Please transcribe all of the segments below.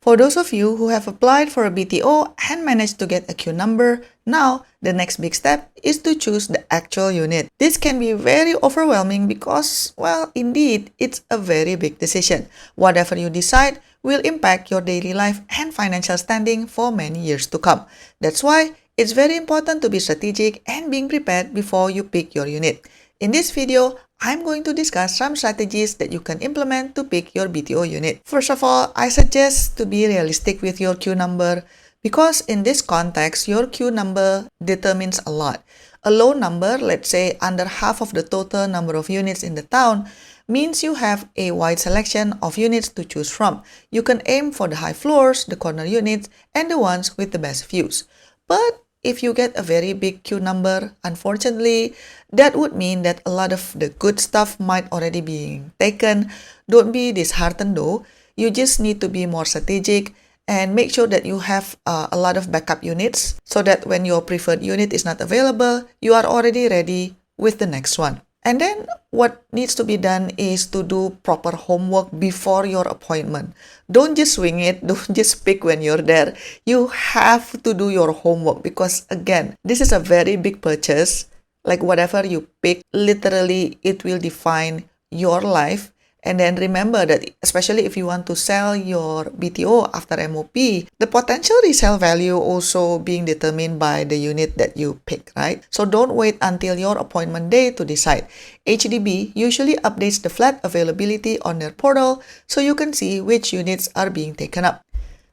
For those of you who have applied for a BTO and managed to get a queue number, now the next big step is to choose the actual unit. This can be very overwhelming because, well, indeed, it's a very big decision. Whatever you decide will impact your daily life and financial standing for many years to come. That's why it's very important to be strategic and being prepared before you pick your unit. In this video, I'm going to discuss some strategies that you can implement to pick your BTO unit. First of all, I suggest to be realistic with your queue number because in this context, your queue number determines a lot. A low number, let's say under half of the total number of units in the town, means you have a wide selection of units to choose from. You can aim for the high floors, the corner units, and the ones with the best views. But if you get a very big queue number, unfortunately, that would mean that a lot of the good stuff might already be taken. Don't be disheartened though. You just need to be more strategic and make sure that you have a lot of backup units so that when your preferred unit is not available, you are already ready with the next one. And then what needs to be done is to do proper homework before your appointment. Don't just swing it. Don't just pick when you're there. You have to do your homework because again, this is a very big purchase. Like whatever you pick, literally it will define your life. And then remember that especially if you want to sell your BTO after MOP, the potential resale value also being determined by the unit that you pick, right? So don't wait until your appointment day to decide. HDB usually updates the flat availability on their portal so you can see which units are being taken up.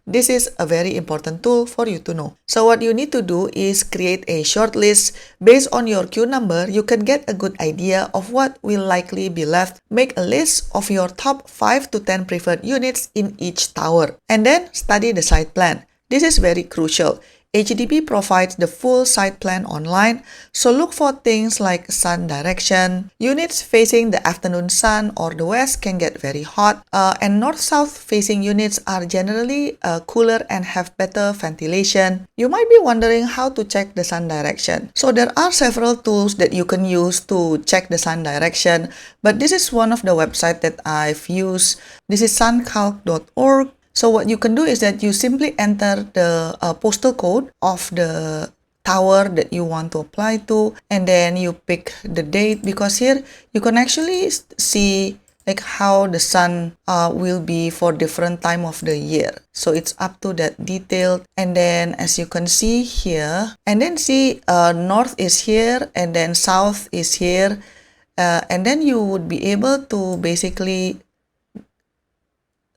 This is a very important tool for you to know. So what you need to do is create a short list. Based on your queue number, you can get a good idea of what will likely be left. Make a list of your top 5 to 10 preferred units in each tower. And then study the site plan. This is very crucial. HDB provides the full site plan online, so look for things like sun direction. Units facing the afternoon sun or the west can get very hot, and north-south facing units are generally cooler and have better ventilation. You might be wondering how to check the sun direction. So there are several tools that you can use to check the sun direction, but this is one of the websites that I've used. This is suncalc.org. So what you can do is that you simply enter the postal code of the tower that you want to apply to, and then you pick the date because here you can actually see like how the sun will be for different time of the year. So it's up to that detail. And then as you can see here, and then see north is here and then south is here, and then you would be able to basically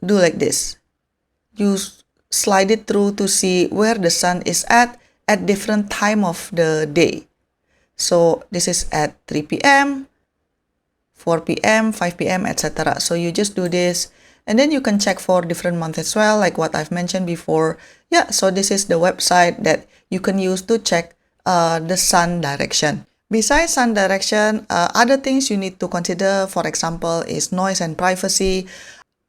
do like this. You slide it through to see where the sun is at different time of the day. So this is at 3 p.m., 4 p.m., 5 p.m., etc. So you just do this and then you can check for different months as well, like what I've mentioned before. Yeah, so this is the website that you can use to check the sun direction. Besides sun direction, other things you need to consider, for example, is noise and privacy.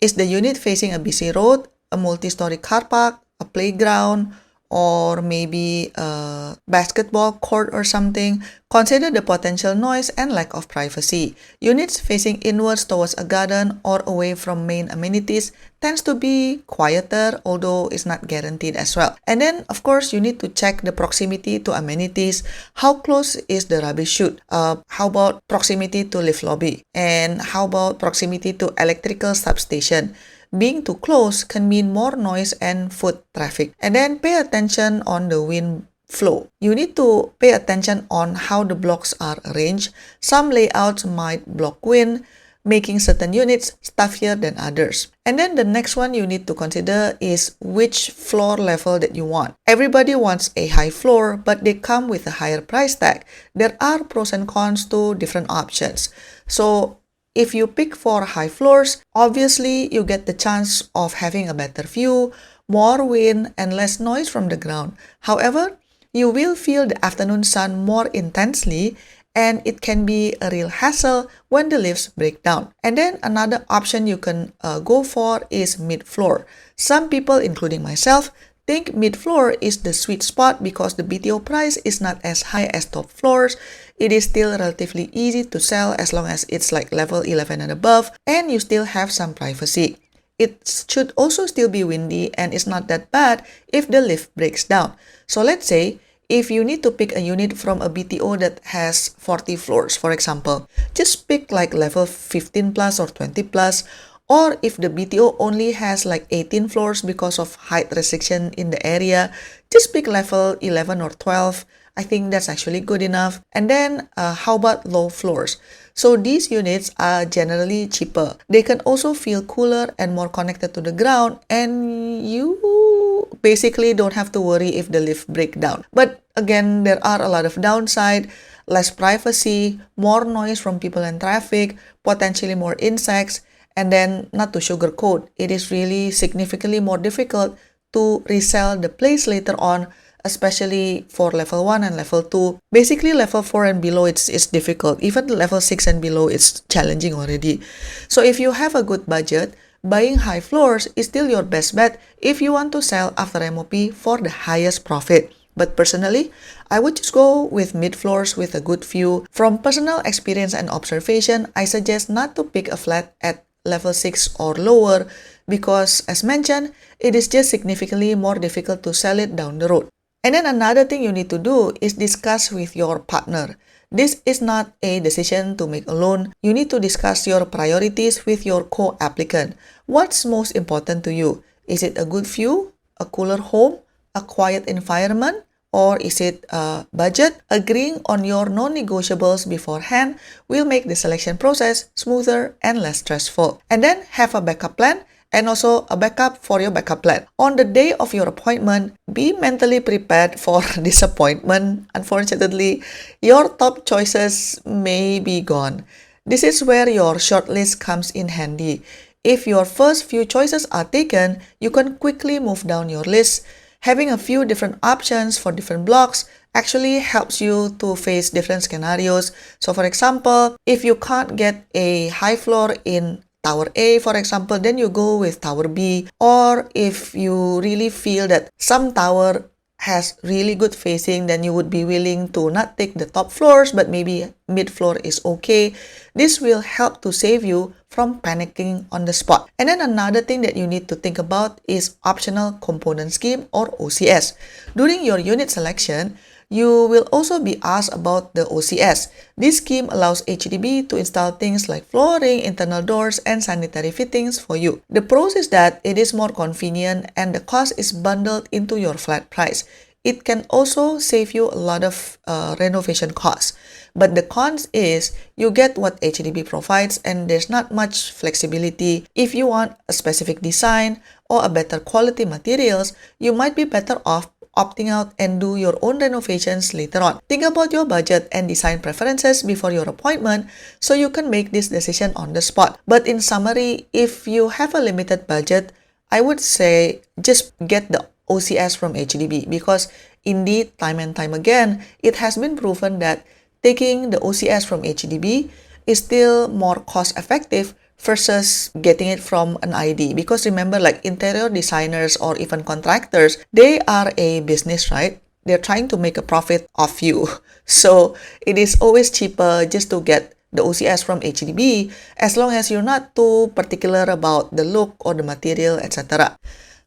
Is the unit facing a busy road, a multi-story car park, a playground, or maybe a basketball court or something? Consider the potential noise and lack of privacy. Units facing inwards towards a garden or away from main amenities tends to be quieter, although it's not guaranteed as well. And then, of course, you need to check the proximity to amenities. How close is the rubbish chute? How about proximity to lift lobby? And how about proximity to electrical substation? Being too close can mean more noise and foot traffic. And then pay attention on the wind flow. You need to pay attention on how the blocks are arranged. Some layouts might block wind, making certain units stuffier than others. And then the next one you need to consider is which floor level that you want. Everybody wants a high floor, but they come with a higher price tag. There are pros and cons to different options. So if you pick for high floors, obviously you get the chance of having a better view, more wind, and less noise from the ground. However, you will feel the afternoon sun more intensely, and it can be a real hassle when the lifts break down. And then another option you can go for is mid-floor. Some people, including myself, think mid-floor is the sweet spot because the BTO price is not as high as top floors. It is still relatively easy to sell as long as it's like level 11 and above, and you still have some privacy. it should also still be windy and it's not that bad if the lift breaks down. So let's say if you need to pick a unit from a BTO that has 40 floors, for example, just pick like level 15 plus or 20 plus. Or if the BTO only has like 18 floors because of height restriction in the area, just pick level 11 or 12. I think that's actually good enough. And then how about low floors? So these units are generally cheaper. They can also feel cooler and more connected to the ground, and you basically don't have to worry if the lift break down. But again, there are a lot of downside, less privacy, more noise from people and traffic, potentially more insects, and then not to sugarcoat, it is really significantly more difficult to resell the place later on, especially for level 1 and level 2. Basically, level 4 and below, it's difficult. Even level 6 and below, it's challenging already. So if you have a good budget, buying high floors is still your best bet if you want to sell after MOP for the highest profit. But personally, I would just go with mid floors with a good view. From personal experience and observation, I suggest not to pick a flat at level 6 or lower because, as mentioned, it is just significantly more difficult to sell it down the road. And then another thing you need to do is discuss with your partner. This is not a decision to make alone. You need to discuss your priorities with your co-applicant. What's most important to you? Is it a good view, a cooler home, a quiet environment, or is it a budget? Agreeing on your non-negotiables beforehand will make the selection process smoother and less stressful. And then have a backup plan and also a backup for your backup plan. On the day of your appointment, be mentally prepared for disappointment. Unfortunately, your top choices may be gone. This is where your shortlist comes in handy. If your first few choices are taken, you can quickly move down your list. Having a few different options for different blocks actually helps you to face different scenarios. So for example, if you can't get a high floor in Tower A, for example, then you go with Tower B. Or if you really feel that some tower has really good facing, then you would be willing to not take the top floors, but maybe mid floor is okay. This will help to save you from panicking on the spot. And then another thing that you need to think about is optional component scheme or OCS. During your unit selection, you will also be asked about the OCS. This scheme allows HDB to install things like flooring, internal doors, and sanitary fittings for you. The pros is that it is more convenient and the cost is bundled into your flat price. It can also save you a lot of renovation costs. But the cons is you get what HDB provides and there's not much flexibility. If you want a specific design or a better quality materials, you might be better off opting out and do your own renovations later on. Think about your budget and design preferences before your appointment so you can make this decision on the spot. But in summary, if you have a limited budget, I would say just get the OCS from HDB because indeed, time and time again, it has been proven that taking the OCS from HDB is still more cost effective versus getting it from an ID. Because remember, like interior designers or even contractors, they are a business, right? They're trying to make a profit off you. So it is always cheaper just to get the OCS from HDB as long as you're not too particular about the look or the material, etc.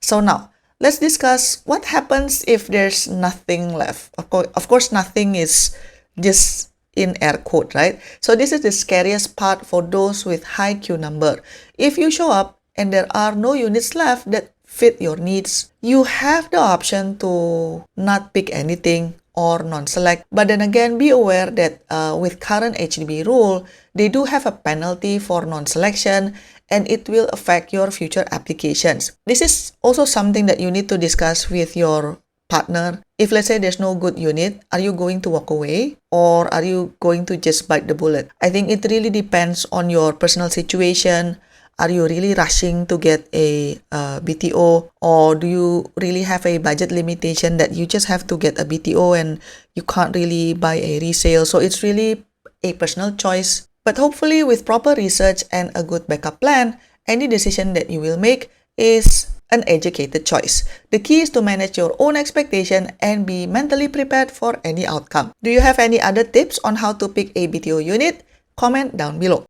So now, let's discuss what happens if there's nothing left. Of course, nothing is just in air quote, right? So this is the scariest part for those with high queue number. If you show up and there are no units left that fit your needs, you have the option to not pick anything or non-select. But then again, be aware that with current HDB rule, they do have a penalty for non-selection and it will affect your future applications. This is also something that you need to discuss with your partner. If let's say there's no good unit, are you going to walk away or are you going to just bite the bullet? I think it really depends on your personal situation. Are you really rushing to get a BTO, or do you really have a budget limitation that you just have to get a BTO and you can't really buy a resale? So it's really a personal choice. But hopefully with proper research and a good backup plan, any decision that you will make is an educated choice. The key is to manage your own expectation and be mentally prepared for any outcome. Do you have any other tips on how to pick a BTO unit? Comment down below.